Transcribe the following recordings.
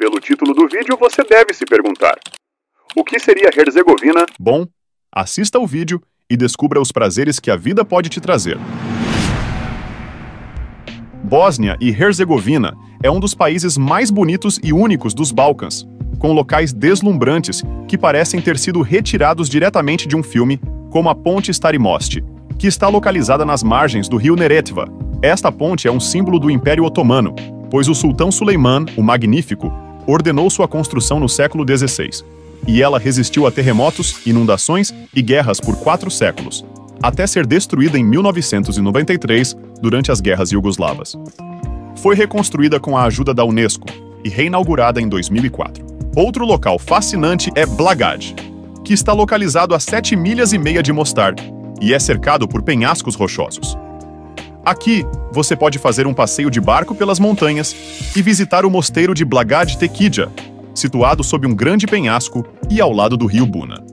Pelo título do vídeo, você deve se perguntar: o que seria Herzegovina? Bom, assista ao vídeo e descubra os prazeres que a vida pode te trazer. Bósnia e Herzegovina é um dos países mais bonitos e únicos dos Balcãs, com locais deslumbrantes que parecem ter sido retirados diretamente de um filme, como a Ponte Stari Mosti, que está localizada nas margens do rio Neretva. Esta ponte é um símbolo do Império Otomano, pois o sultão Suleiman, o Magnífico, ordenou sua construção no século XVI, e ela resistiu a terremotos, inundações e guerras por 4 séculos, até ser destruída em 1993 durante as guerras iugoslavas. Foi reconstruída com a ajuda da Unesco e reinaugurada em 2004. Outro local fascinante é Blagaj, que está localizado a 7,5 milhas de Mostar e é cercado por penhascos rochosos. Aqui, você pode fazer um passeio de barco pelas montanhas e visitar o mosteiro de Blagaj Tekidja, situado sob um grande penhasco e ao lado do rio Buna.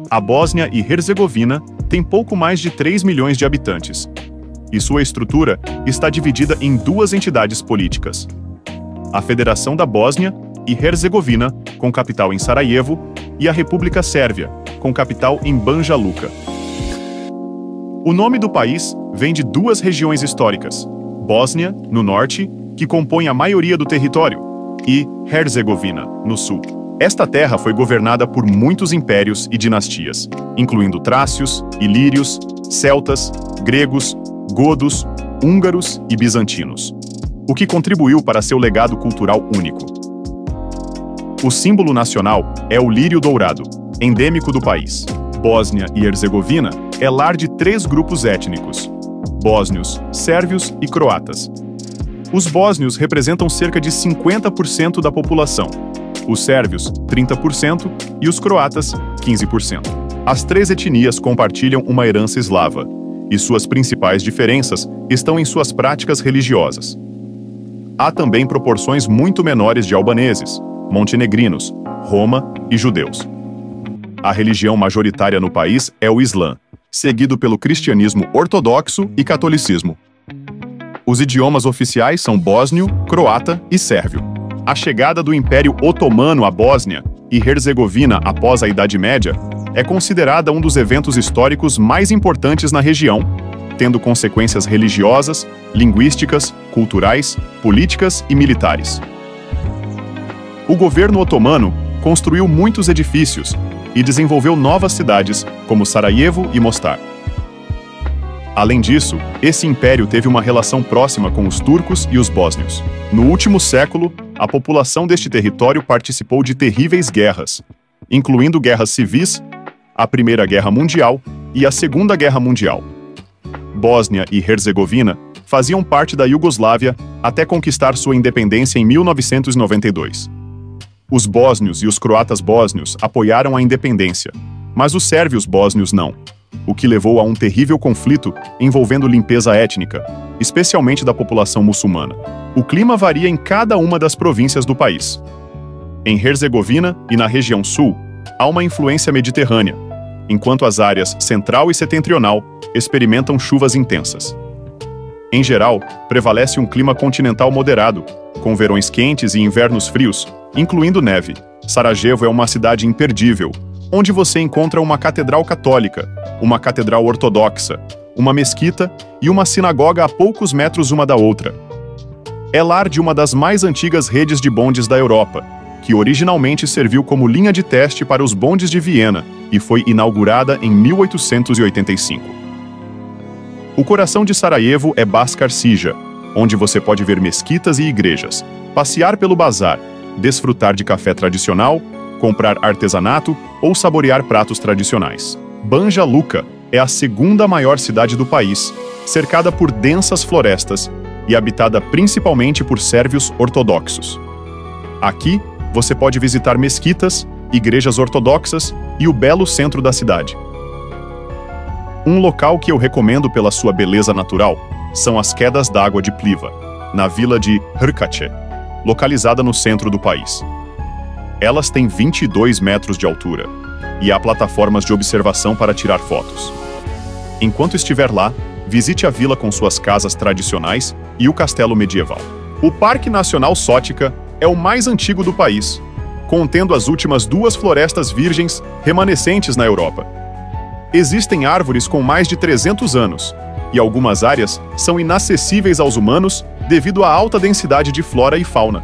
A Bósnia e Herzegovina tem pouco mais de 3 milhões de habitantes, e sua estrutura está dividida em 2 entidades políticas: a Federação da Bósnia e Herzegovina, com capital em Sarajevo, e a República Sérvia, com capital em Banja Luka. O nome do país vem de 2 regiões históricas: Bósnia, no norte, que compõe a maioria do território, e Herzegovina, no sul. Esta terra foi governada por muitos impérios e dinastias, incluindo trácios, ilírios, celtas, gregos, godos, húngaros e bizantinos, o que contribuiu para seu legado cultural único. O símbolo nacional é o lírio dourado, endêmico do país. Bósnia e Herzegovina é lar de 3 grupos étnicos: bósnios, sérvios e croatas. Os bósnios representam cerca de 50% da população, os sérvios 30% e os croatas 15%. As 3 etnias compartilham uma herança eslava, e suas principais diferenças estão em suas práticas religiosas. Há também proporções muito menores de albaneses, montenegrinos, roma e judeus. A religião majoritária no país é o Islã, seguido pelo cristianismo ortodoxo e catolicismo. Os idiomas oficiais são bósnio, croata e sérvio. A chegada do Império Otomano à Bósnia e Herzegovina após a Idade Média é considerada um dos eventos históricos mais importantes na região, tendo consequências religiosas, linguísticas, culturais, políticas e militares. O governo otomano construiu muitos edifícios e desenvolveu novas cidades, como Sarajevo e Mostar. Além disso, esse império teve uma relação próxima com os turcos e os bósnios. No último século, a população deste território participou de terríveis guerras, incluindo guerras civis, a Primeira Guerra Mundial e a Segunda Guerra Mundial. Bósnia e Herzegovina faziam parte da Iugoslávia até conquistar sua independência em 1992. Os bósnios e os croatas bósnios apoiaram a independência, mas os sérvios bósnios não, o que levou a um terrível conflito envolvendo limpeza étnica, especialmente da população muçulmana. O clima varia em cada uma das províncias do país. Em Herzegovina e na região sul, há uma influência mediterrânea, enquanto as áreas central e setentrional experimentam chuvas intensas. Em geral, prevalece um clima continental moderado, com verões quentes e invernos frios, incluindo neve. Sarajevo é uma cidade imperdível, onde você encontra uma catedral católica, uma catedral ortodoxa, uma mesquita e uma sinagoga a poucos metros uma da outra. É lar de uma das mais antigas redes de bondes da Europa, que originalmente serviu como linha de teste para os bondes de Viena e foi inaugurada em 1885. O coração de Sarajevo é Baskar Sija, onde você pode ver mesquitas e igrejas, passear pelo bazar, desfrutar de café tradicional, comprar artesanato ou saborear pratos tradicionais. Banja Luka é a 2ª maior cidade do país, cercada por densas florestas e habitada principalmente por sérvios ortodoxos. Aqui, você pode visitar mesquitas, igrejas ortodoxas e o belo centro da cidade. Um local que eu recomendo pela sua beleza natural são as quedas d'água de Pliva, na vila de Hrkace, localizada no centro do país. Elas têm 22 metros de altura e há plataformas de observação para tirar fotos. Enquanto estiver lá, visite a vila com suas casas tradicionais e o castelo medieval. O Parque Nacional Sótica é o mais antigo do país, contendo as últimas 2 florestas virgens remanescentes na Europa. Existem árvores com mais de 300 anos, e algumas áreas são inacessíveis aos humanos devido à alta densidade de flora e fauna.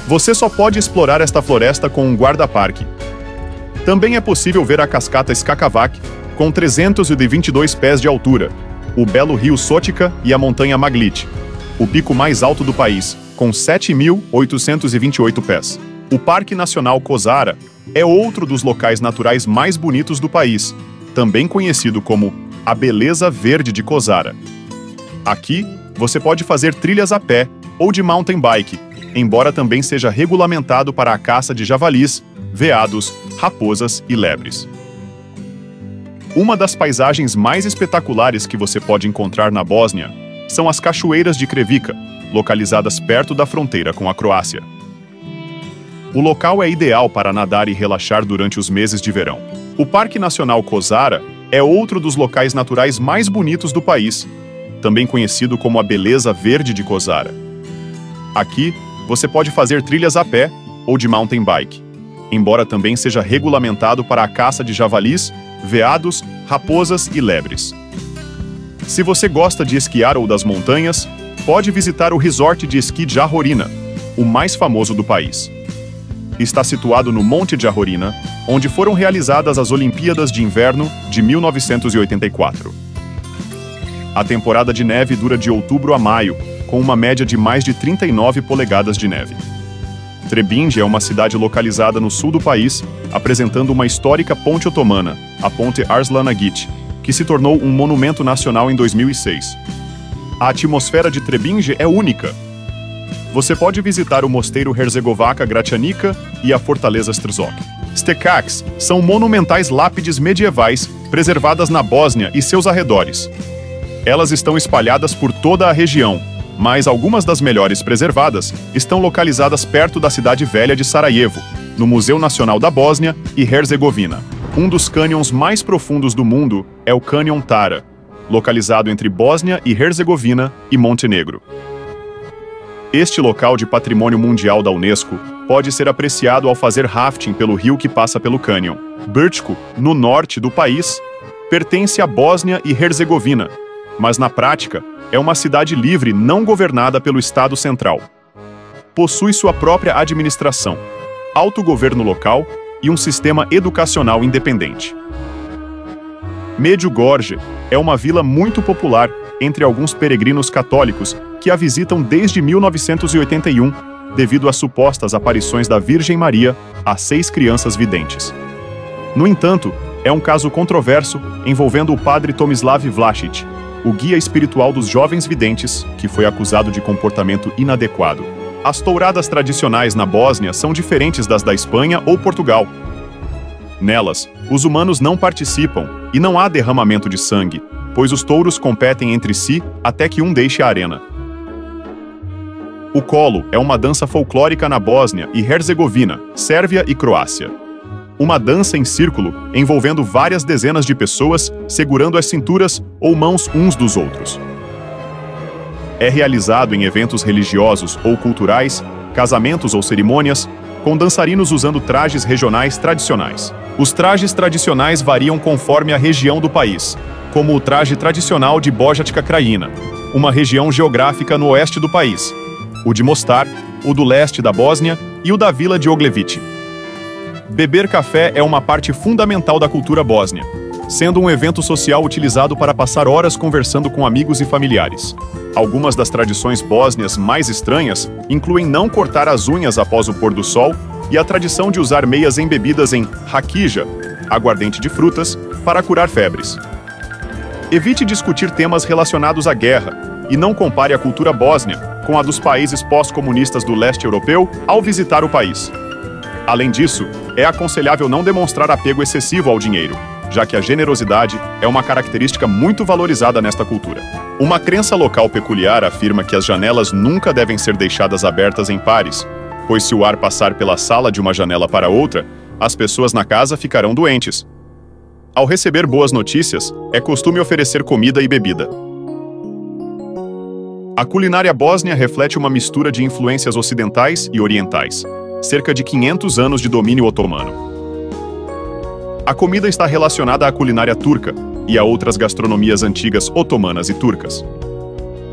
Você só pode explorar esta floresta com um guarda-parque. Também é possível ver a cascata Skakavak, com 322 pés de altura, o belo rio Sotica e a montanha Maglit, o pico mais alto do país, com 7.828 pés. O Parque Nacional Kozara é outro dos locais naturais mais bonitos do país, também conhecido como a Beleza Verde de Kozara. Aqui, você pode fazer trilhas a pé ou de mountain bike, embora também seja regulamentado para a caça de javalis, veados, raposas e lebres. Uma das paisagens mais espetaculares que você pode encontrar na Bósnia são as Cachoeiras de Krevica, localizadas perto da fronteira com a Croácia. O local é ideal para nadar e relaxar durante os meses de verão. O Parque Nacional Kozara é outro dos locais naturais mais bonitos do país, também conhecido como a Beleza Verde de Kozara. Aqui, você pode fazer trilhas a pé ou de mountain bike, embora também seja regulamentado para a caça de javalis, veados, raposas e lebres. Se você gosta de esquiar ou das montanhas, pode visitar o resort de esqui Jahorina, o mais famoso do país. Está situado no Monte Jahorina, onde foram realizadas as Olimpíadas de Inverno de 1984. A temporada de neve dura de outubro a maio, com uma média de mais de 39 polegadas de neve. Trebinje é uma cidade localizada no sul do país, apresentando uma histórica ponte otomana, a Ponte Arslan Agit, que se tornou um monumento nacional em 2006. A atmosfera de Trebinje é única. Você pode visitar o mosteiro Herzegovaca Gračanica e a fortaleza Strzok. Stekacs são monumentais lápides medievais preservadas na Bósnia e seus arredores. Elas estão espalhadas por toda a região, mas algumas das melhores preservadas estão localizadas perto da cidade velha de Sarajevo, no Museu Nacional da Bósnia e Herzegovina. Um dos cânions mais profundos do mundo é o Cânion Tara, localizado entre Bósnia e Herzegovina e Montenegro. Este local de patrimônio mundial da Unesco pode ser apreciado ao fazer rafting pelo rio que passa pelo cânion. Brčko, no norte do país, pertence à Bósnia e Herzegovina, mas na prática é uma cidade livre não governada pelo Estado Central. Possui sua própria administração, autogoverno local e um sistema educacional independente. Medjugorje é uma vila muito popular entre alguns peregrinos católicos que a visitam desde 1981, devido às supostas aparições da Virgem Maria a 6 crianças videntes. No entanto, é um caso controverso envolvendo o padre Tomislav Vlašić, o guia espiritual dos jovens videntes, que foi acusado de comportamento inadequado. As touradas tradicionais na Bósnia são diferentes das da Espanha ou Portugal. Nelas, os humanos não participam e não há derramamento de sangue, pois os touros competem entre si até que um deixe a arena. O colo é uma dança folclórica na Bósnia e Herzegovina, Sérvia e Croácia. Uma dança em círculo envolvendo várias dezenas de pessoas segurando as cinturas ou mãos uns dos outros. É realizado em eventos religiosos ou culturais, casamentos ou cerimônias, com dançarinos usando trajes regionais tradicionais. Os trajes tradicionais variam conforme a região do país, como o traje tradicional de Bojačka Krajina, uma região geográfica no oeste do país, o de Mostar, o do leste da Bósnia e o da vila de Oglevice. Beber café é uma parte fundamental da cultura bósnia, sendo um evento social utilizado para passar horas conversando com amigos e familiares. Algumas das tradições bósnias mais estranhas incluem não cortar as unhas após o pôr do sol e a tradição de usar meias embebidas em rakija, aguardente de frutas, para curar febres. Evite discutir temas relacionados à guerra e não compare a cultura bósnia com a dos países pós-comunistas do leste europeu ao visitar o país. Além disso, é aconselhável não demonstrar apego excessivo ao dinheiro, já que a generosidade é uma característica muito valorizada nesta cultura. Uma crença local peculiar afirma que as janelas nunca devem ser deixadas abertas em pares, pois se o ar passar pela sala de uma janela para outra, as pessoas na casa ficarão doentes. Ao receber boas notícias, é costume oferecer comida e bebida. A culinária bósnia reflete uma mistura de influências ocidentais e orientais, cerca de 500 anos de domínio otomano. A comida está relacionada à culinária turca e a outras gastronomias antigas otomanas e turcas.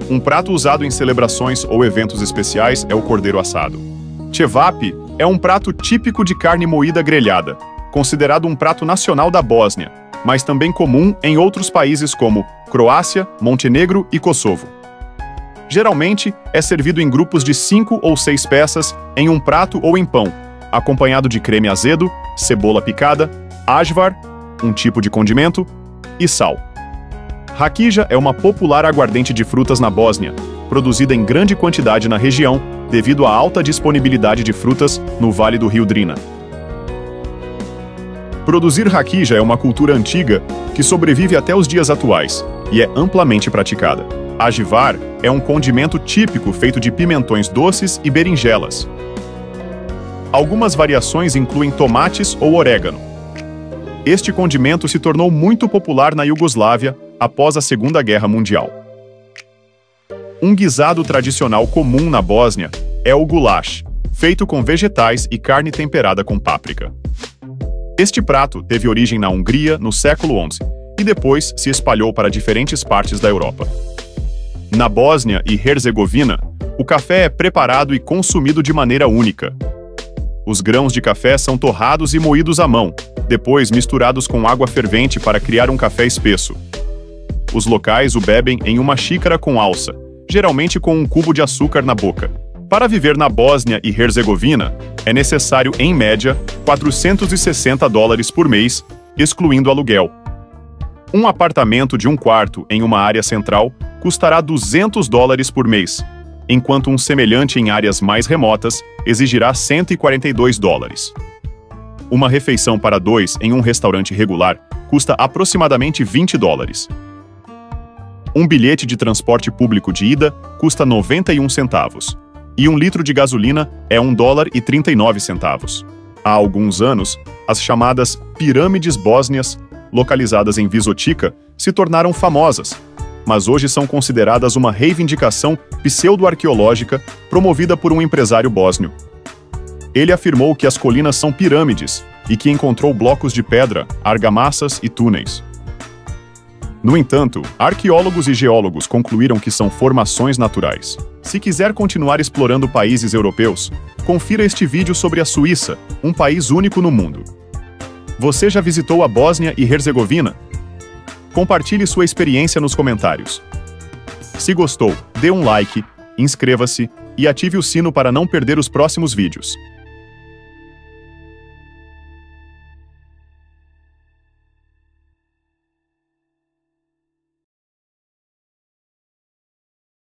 Um prato usado em celebrações ou eventos especiais é o cordeiro assado. Cevap é um prato típico de carne moída grelhada, considerado um prato nacional da Bósnia, mas também comum em outros países como Croácia, Montenegro e Kosovo. Geralmente, é servido em grupos de 5 ou 6 peças em um prato ou em pão, acompanhado de creme azedo, cebola picada, ajvar, um tipo de condimento, e sal. Rakija é uma popular aguardente de frutas na Bósnia, produzida em grande quantidade na região devido à alta disponibilidade de frutas no Vale do Rio Drina. Produzir rakija é uma cultura antiga que sobrevive até os dias atuais e é amplamente praticada. Ajvar é um condimento típico feito de pimentões doces e berinjelas. Algumas variações incluem tomates ou orégano. Este condimento se tornou muito popular na Iugoslávia após a Segunda Guerra Mundial. Um guisado tradicional comum na Bósnia é o goulash, feito com vegetais e carne temperada com páprica. Este prato teve origem na Hungria no século XI e depois se espalhou para diferentes partes da Europa. Na Bósnia e Herzegovina, o café é preparado e consumido de maneira única. Os grãos de café são torrados e moídos à mão, depois misturados com água fervente para criar um café espesso. Os locais o bebem em uma xícara com alça, geralmente com um cubo de açúcar na boca. Para viver na Bósnia e Herzegovina, é necessário, em média, $460 por mês, excluindo aluguel. Um apartamento de um quarto em uma área central custará $200 por mês, enquanto um semelhante em áreas mais remotas exigirá $142. Uma refeição para 2 em um restaurante regular custa aproximadamente $20. Um bilhete de transporte público de ida custa 91 centavos, e 1 litro de gasolina é $1,39. Há alguns anos, as chamadas pirâmides bósnias, localizadas em Visotica, se tornaram famosas, mas hoje são consideradas uma reivindicação pseudo-arqueológica promovida por um empresário bósnio. Ele afirmou que as colinas são pirâmides e que encontrou blocos de pedra, argamassas e túneis. No entanto, arqueólogos e geólogos concluíram que são formações naturais. Se quiser continuar explorando países europeus, confira este vídeo sobre a Suíça, um país único no mundo. Você já visitou a Bósnia e Herzegovina? Compartilhe sua experiência nos comentários. Se gostou, dê um like, inscreva-se e ative o sino para não perder os próximos vídeos.